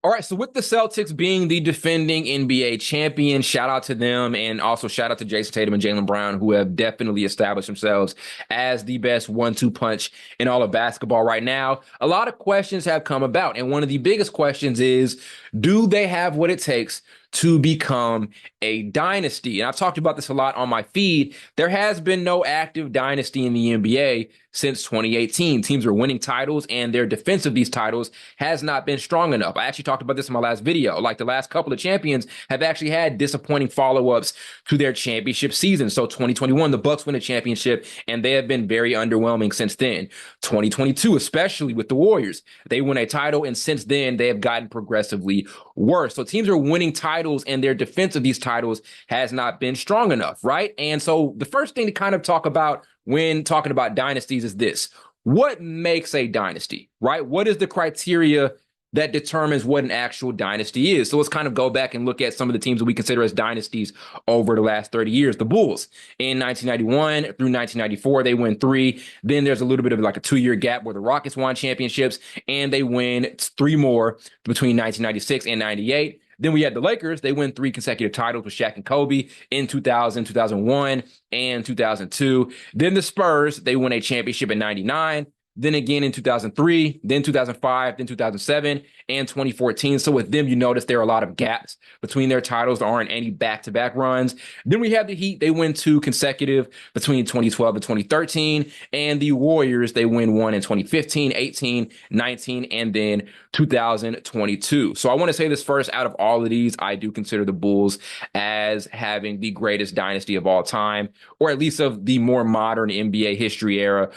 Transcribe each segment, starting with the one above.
All right, so with the Celtics being the defending NBA champion, shout out to them, and also shout out to Jayson Tatum and Jaylen Brown, who have definitely established themselves as the best 1-2 punch in all of basketball right now. A lot of questions have come about, and one of the biggest questions is, do they have what it takes to become a dynasty? And I've talked about this a lot on my feed. There has been no active dynasty in the NBA since 2018. Teams are winning titles, and their defense of these titles has not been strong enough. I actually talked about this in my last video. Like, the last couple of champions have actually had disappointing follow-ups to their championship season. So 2021, the Bucks win a championship, and they have been very underwhelming since then. 2022, especially with the Warriors, they win a title, and since then they have gotten progressively worse. So teams are winning titles, and their defense of these titles has not been strong enough, right? And so the first thing to kind of talk about when talking about dynasties is this: what makes a dynasty, right? What is the criteria that determines what an actual dynasty is? So let's kind of go back and look at some of the teams that we consider as dynasties over the last 30 years. The Bulls in 1991 through 1994, they win 3. Then there's a little bit of like a 2-year gap where the Rockets won championships, and they win 3 more between 1996 and 98. Then we had the Lakers. They win 3 consecutive titles with Shaq and Kobe in 2000, 2001, and 2002. Then the Spurs, they win a championship in 99. Then again in 2003, then 2005, then 2007, and 2014. So with them, you notice there are a lot of gaps between their titles. There aren't any back-to-back runs. Then we have the Heat. They win 2 consecutive between 2012 and 2013. And the Warriors, they win 1 in 2015, 18, 19, and then 2022. So I want to say this first: out of all of these, I do consider the Bulls as having the greatest dynasty of all time, or at least of the more modern NBA history era.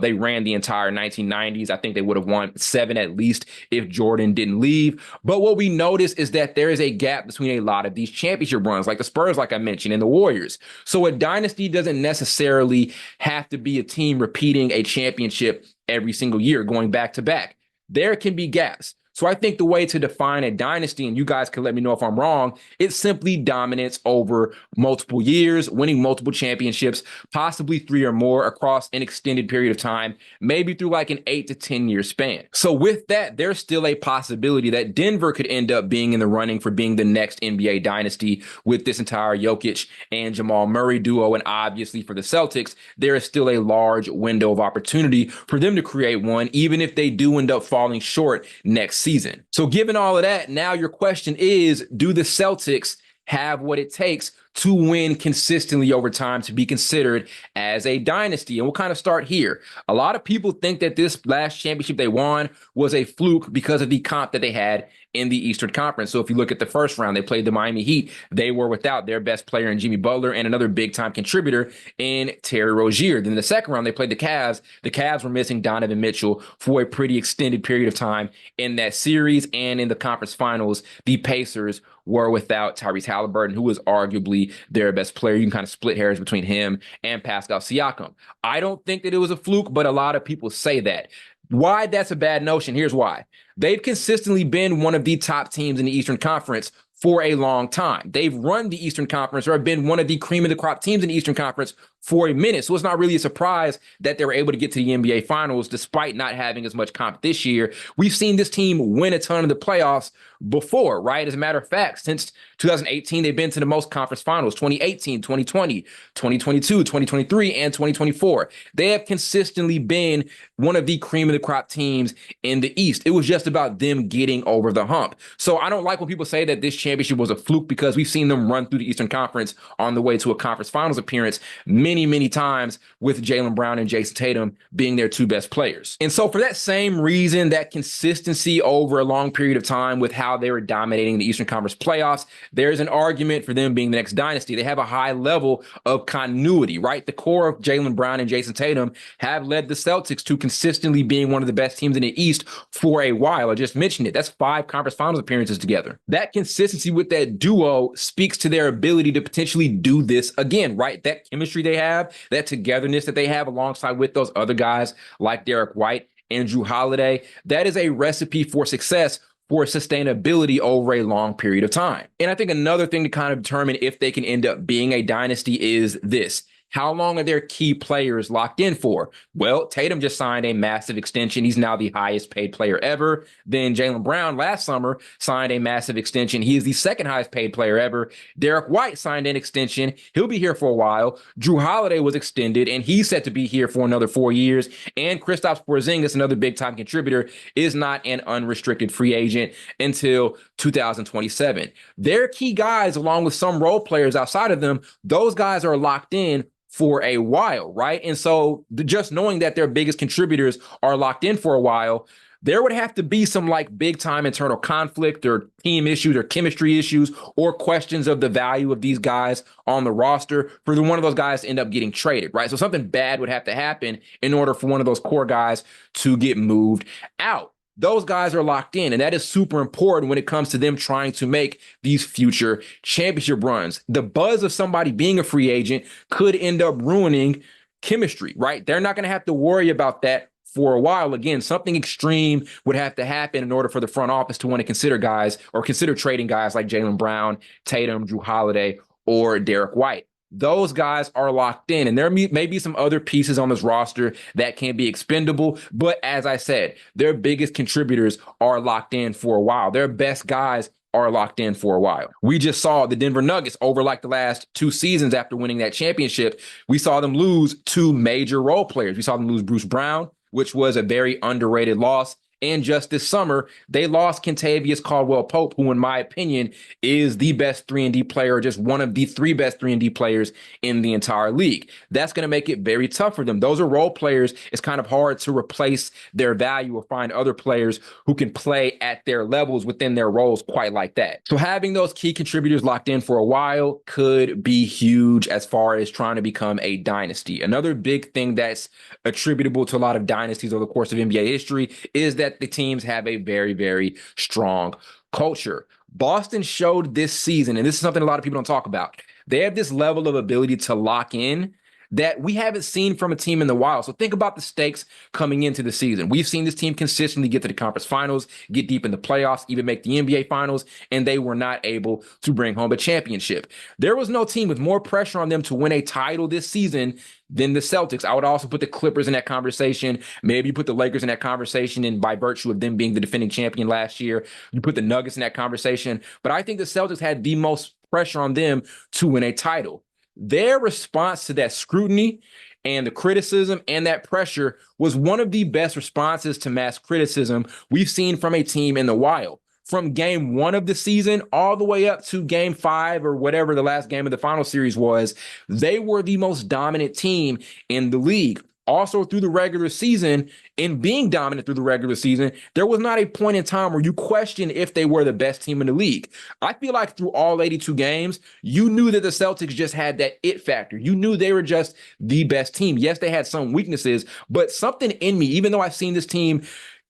They ran the entire 1990s. I think they would have won 7 at least if Jordan didn't leave. But what we notice is that there is a gap between a lot of these championship runs, like the Spurs, like I mentioned, and the Warriors. So a dynasty doesn't necessarily have to be a team repeating a championship every single year, going back to back. There can be gaps. So I think the way to define a dynasty, and you guys can let me know if I'm wrong, it's simply dominance over multiple years, winning multiple championships, possibly 3 or more across an extended period of time, maybe through like an 8 to 10 year span. So with that, there's still a possibility that Denver could end up being in the running for being the next NBA dynasty with this entire Jokic and Jamal Murray duo. And obviously for the Celtics, there is still a large window of opportunity for them to create one, even if they do end up falling short next season. So given all of that, now your question is, do the Celtics have what it takes to win consistently over time to be considered as a dynasty? And we'll kind of start here. A lot of people think that this last championship they won was a fluke because of the comp that they had in the Eastern Conference. So if you look at the first round, they played the Miami Heat. They were without their best player in Jimmy Butler and another big-time contributor in Terry Rozier. Then the second round, they played the Cavs. The Cavs were missing Donovan Mitchell for a pretty extended period of time in that series. And in the conference finals, the Pacers were without Tyrese Halliburton, who was arguably their best player. You can kind of split hairs between him and Pascal Siakam. I don't think that it was a fluke, but a lot of people say that. Why that's a bad notion? Here's why. They've consistently been one of the top teams in the Eastern Conference for a long time. They've run the Eastern Conference, or have been one of the cream of the crop teams in the Eastern Conference for a minute. So it's not really a surprise that they were able to get to the NBA Finals despite not having as much comp this year. We've seen this team win a ton of the playoffs before, right? As a matter of fact, since 2018, they've been to the most conference finals: 2018, 2020, 2022, 2023, and 2024. They have consistently been one of the cream of the crop teams in the East. It was just about them getting over the hump. So I don't like when people say that this championship was a fluke, because we've seen them run through the Eastern Conference on the way to a conference finals appearance many times, with Jaylen Brown and Jayson Tatum being their 2 best players. And so for that same reason, that consistency over a long period of time with how they were dominating the Eastern Conference playoffs, there's an argument for them being the next dynasty. They have a high level of continuity, right? The core of Jaylen Brown and Jayson Tatum have led the Celtics to consistently being one of the best teams in the East for a while. I just mentioned it. That's 5 conference finals appearances together. That consistency with that duo speaks to their ability to potentially do this again, right? That chemistry they have, that togetherness that they have alongside with those other guys like Derek White and Jrue Holiday, that is a recipe for success, for sustainability over a long period of time. And I think another thing to kind of determine if they can end up being a dynasty is this: How long are their key players locked in for? Well, Tatum just signed a massive extension. He's now the highest paid player ever. Then Jaylen Brown last summer signed a massive extension. He is the second highest paid player ever. Derek White signed an extension. He'll be here for a while. Drew Holiday was extended, and he's set to be here for another 4 years. And Kristaps Porzingis, another big-time contributor, is not an unrestricted free agent until 2027. Their key guys, along with some role players outside of them, those guys are locked in for a while, right? And so just knowing that their biggest contributors are locked in for a while, there would have to be some like big time internal conflict or team issues or chemistry issues or questions of the value of these guys on the roster for one of those guys to end up getting traded, right? So something bad would have to happen in order for one of those core guys to get moved out. Those guys are locked in, and that is super important when it comes to them trying to make these future championship runs. The buzz of somebody being a free agent could end up ruining chemistry, right? They're not going to have to worry about that for a while. Again, something extreme would have to happen in order for the front office to want to consider guys or consider trading guys like Jaylen Brown, Tatum, Drew Holiday, or Derek White. Those guys are locked in, and there may be some other pieces on this roster that can be expendable. But as I said, their biggest contributors are locked in for a while. Their best guys are locked in for a while. We just saw the Denver Nuggets over like the last 2 seasons after winning that championship. We saw them lose 2 major role players. We saw them lose Bruce Brown, which was a very underrated loss. And just this summer, they lost Kentavious Caldwell-Pope, who, in my opinion, is the best 3-and-D player, just one of the 3 best 3-and-D players in the entire league. That's going to make it very tough for them. Those are role players. It's kind of hard to replace their value or find other players who can play at their levels within their roles quite like that. So having those key contributors locked in for a while could be huge as far as trying to become a dynasty. Another big thing that's attributable to a lot of dynasties over the course of NBA history is that the teams have a very, very strong culture. Boston showed this season, and this is something a lot of people don't talk about. They have this level of ability to lock in that we haven't seen from a team in the while. So think about the stakes coming into the season. We've seen this team consistently get to the conference finals, get deep in the playoffs, even make the NBA finals, and they were not able to bring home a championship. There was no team with more pressure on them to win a title this season than the Celtics. I would also put the Clippers in that conversation. Maybe you put the Lakers in that conversation, and by virtue of them being the defending champion last year, you put the Nuggets in that conversation. But I think the Celtics had the most pressure on them to win a title. Their response to that scrutiny and the criticism and that pressure was one of the best responses to mass criticism we've seen from a team in the while. From game 1 of the season all the way up to game 5 or whatever the last game of the final series was, they were the most dominant team in the league. Also through the regular season, in being dominant through the regular season, there was not a point in time where you questioned if they were the best team in the league. I feel like through all 82 games, you knew that the Celtics just had that it factor. You knew they were just the best team. Yes, they had some weaknesses, but something in me, even though I've seen this team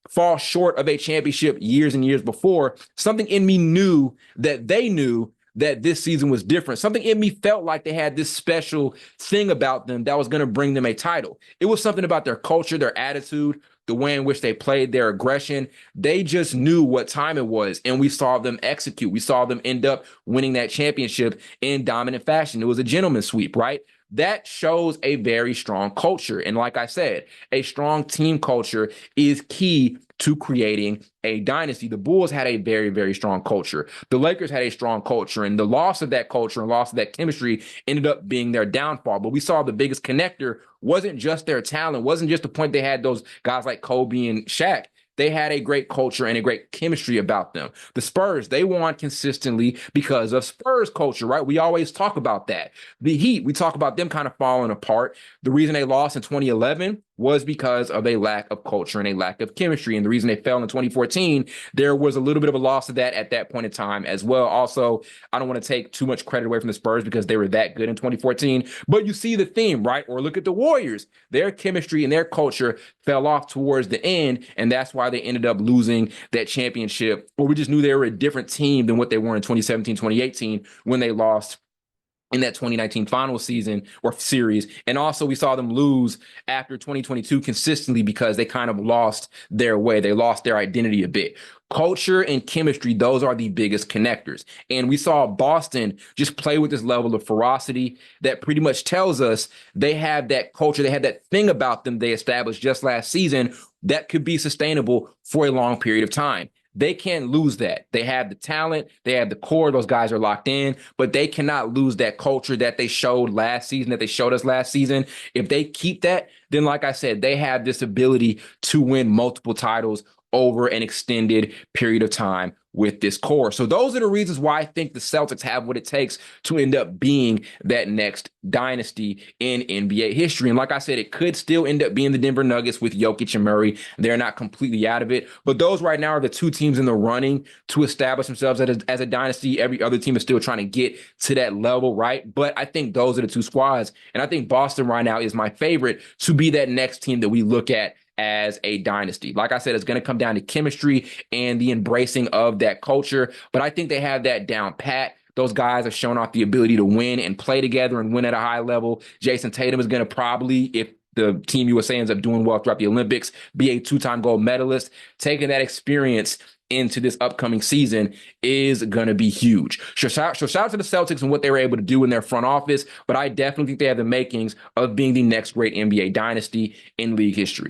fall short of a championship years and years before, something in me knew that they knew that this season was different. Something in me felt like they had this special thing about them that was going to bring them a title. It was something about their culture, their attitude, the way in which they played, their aggression. They just knew what time it was, and we saw them execute. We saw them end up winning that championship in dominant fashion. It was a gentleman's sweep, right? That shows a very strong culture. And like I said, a strong team culture is key to creating a dynasty. The Bulls had a very, very strong culture. The Lakers had a strong culture, and the loss of that culture and loss of that chemistry ended up being their downfall. But we saw the biggest connector wasn't just their talent, wasn't just the point they had those guys like Kobe and Shaq. They had a great culture and a great chemistry about them. The Spurs, they won consistently because of Spurs culture, right? We always talk about that. The Heat, we talk about them kind of falling apart. The reason they lost in 2011 was because of a lack of culture and a lack of chemistry. And the reason they fell in 2014, there was a little bit of a loss of that at that point in time as well. Also, I don't want to take too much credit away from the Spurs because they were that good in 2014, but you see the theme, right? Or look at the Warriors. Their chemistry and their culture fell off towards the end, and that's why they ended up losing that championship. Or we just knew they were a different team than what they were in 2017, 2018 when they lost in that 2019 final season or series. And also we saw them lose after 2022 consistently because they kind of lost their way. They lost their identity a bit. Culture and chemistry, those are the biggest connectors. And we saw Boston just play with this level of ferocity that pretty much tells us they have that culture, they have that thing about them they established just last season that could be sustainable for a long period of time. They can't lose that. They have the talent, they have the core, those guys are locked in, but they cannot lose that culture that they showed last season, that they showed us last season. If they keep that, then like I said, they have this ability to win multiple titles over an extended period of time with this core. So those are the reasons why I think the Celtics have what it takes to end up being that next dynasty in NBA history. And like I said, it could still end up being the Denver Nuggets with Jokic and Murray. They're not completely out of it. But those right now are the two teams in the running to establish themselves as a dynasty. Every other team is still trying to get to that level, right? But I think those are the two squads. And I think Boston right now is my favorite to be that next team that we look at as a dynasty. Like I said, it's going to come down to chemistry and the embracing of that culture. But I think they have that down pat. Those guys have shown off the ability to win and play together and win at a high level. Jayson Tatum is going to probably, if the Team USA ends up doing well throughout the Olympics, be a two-time gold medalist. Taking that experience into this upcoming season is going to be huge. So shout out to the Celtics and what they were able to do in their front office, but I definitely think they have the makings of being the next great NBA dynasty in league history.